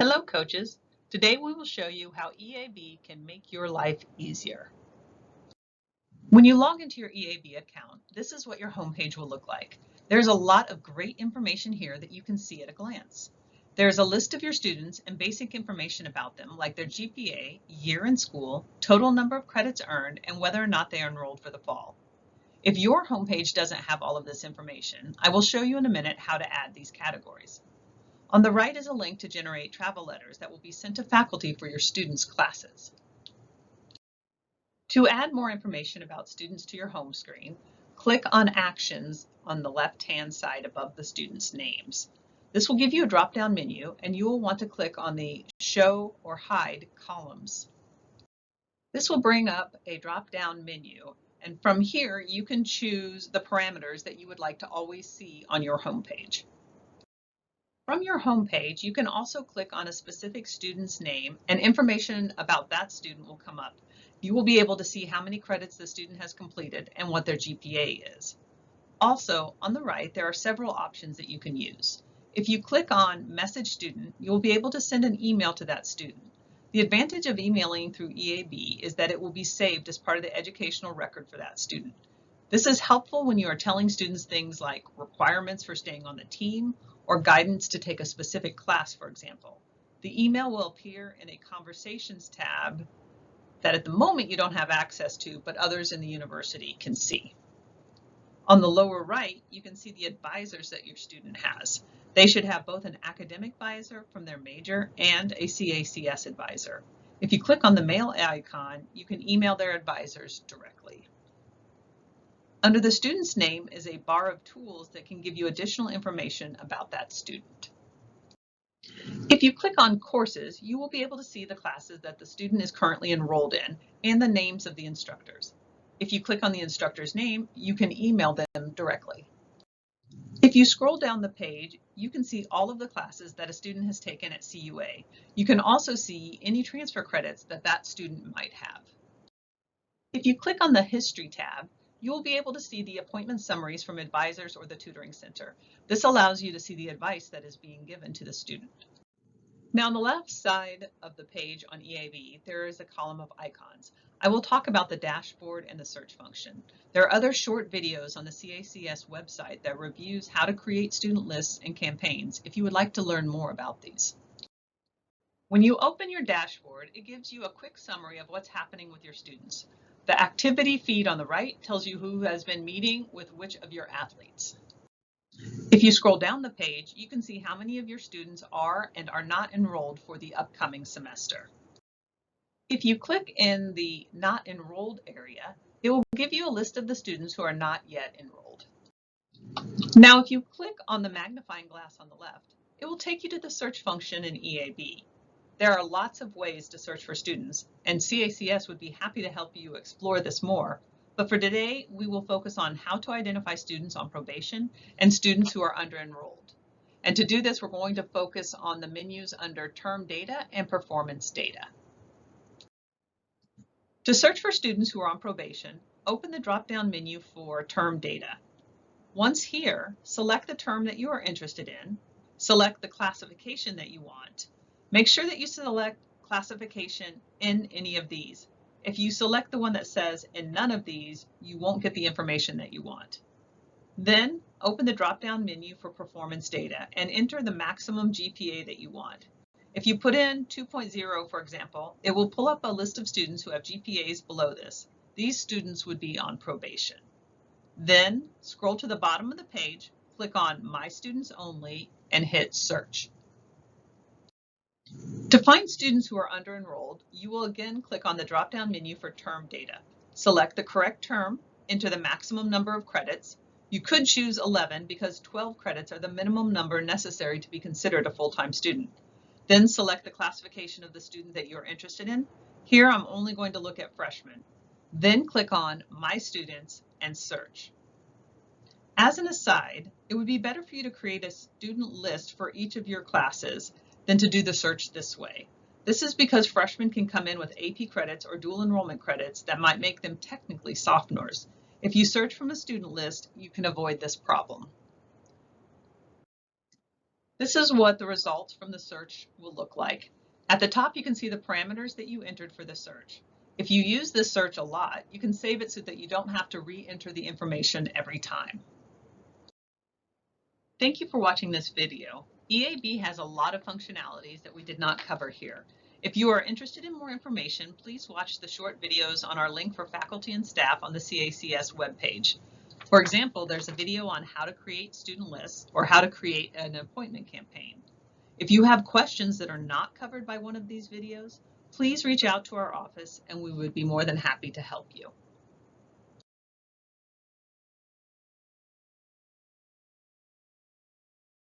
Hello, coaches. Today we will show you how EAB can make your life easier. When you log into your EAB account, this is what your homepage will look like. There's a lot of great information here that you can see at a glance. There's a list of your students and basic information about them, like their GPA, year in school, total number of credits earned, and whether or not they are enrolled for the fall. If your homepage doesn't have all of this information, I will show you in a minute how to add these categories. On the right is a link to generate travel letters that will be sent to faculty for your students' classes. To add more information about students to your home screen, click on Actions on the left-hand side above the students' names. This will give you a drop-down menu, and you will want to click on the Show or Hide columns. This will bring up a drop-down menu, and from here you can choose the parameters that you would like to always see on your homepage. From your homepage, you can also click on a specific student's name and information about that student will come up. You will be able to see how many credits the student has completed and what their GPA is. Also, on the right, there are several options that you can use. If you click on Message Student, you will be able to send an email to that student. The advantage of emailing through EAB is that it will be saved as part of the educational record for that student. This is helpful when you are telling students things like requirements for staying on the team or guidance to take a specific class, for example. The email will appear in a Conversations tab that at the moment you don't have access to, but others in the university can see. On the lower right, you can see the advisors that your student has. They should have both an academic advisor from their major and a CACS advisor. If you click on the mail icon, you can email their advisors directly. Under the student's name is a bar of tools that can give you additional information about that student. If you click on Courses, you will be able to see the classes that the student is currently enrolled in and the names of the instructors. If you click on the instructor's name, you can email them directly. If you scroll down the page, you can see all of the classes that a student has taken at CUA. You can also see any transfer credits that that student might have. If you click on the History tab, you will be able to see the appointment summaries from advisors or the tutoring center. This allows you to see the advice that is being given to the student. Now on the left side of the page on EAB, there is a column of icons. I will talk about the dashboard and the search function. There are other short videos on the CACS website that reviews how to create student lists and campaigns if you would like to learn more about these. When you open your dashboard, it gives you a quick summary of what's happening with your students. The activity feed on the right tells you who has been meeting with which of your athletes. If you scroll down the page, you can see how many of your students are and are not enrolled for the upcoming semester. If you click in the Not Enrolled area, it will give you a list of the students who are not yet enrolled. Now, if you click on the magnifying glass on the left, it will take you to the search function in EAB. There are lots of ways to search for students, and CACS would be happy to help you explore this more. But for today, we will focus on how to identify students on probation and students who are under-enrolled. And to do this, we're going to focus on the menus under Term Data and Performance Data. To search for students who are on probation, open the drop-down menu for Term Data. Once here, select the term that you are interested in, select the classification that you want. Make sure that you select classification in any of these. If you select the one that says in none of these, you won't get the information that you want. Then open the drop-down menu for performance data and enter the maximum GPA that you want. If you put in 2.0, for example, it will pull up a list of students who have GPAs below this. These students would be on probation. Then scroll to the bottom of the page, click on My Students Only, and hit Search. To find students who are under-enrolled, you will again click on the drop-down menu for term data. Select the correct term, enter the maximum number of credits. You could choose 11 because 12 credits are the minimum number necessary to be considered a full-time student. Then select the classification of the student that you're interested in. Here, I'm only going to look at freshmen. Then click on My Students and search. As an aside, it would be better for you to create a student list for each of your classes than to do the search this way. This is because freshmen can come in with AP credits or dual enrollment credits that might make them technically sophomores. If you search from a student list, you can avoid this problem. This is what the results from the search will look like. At the top, you can see the parameters that you entered for the search. If you use this search a lot, you can save it so that you don't have to re-enter the information every time. Thank you for watching this video. EAB has a lot of functionalities that we did not cover here. If you are interested in more information, please watch the short videos on our link for faculty and staff on the CACS webpage. For example, there's a video on how to create student lists or how to create an appointment campaign. If you have questions that are not covered by one of these videos, please reach out to our office and we would be more than happy to help you.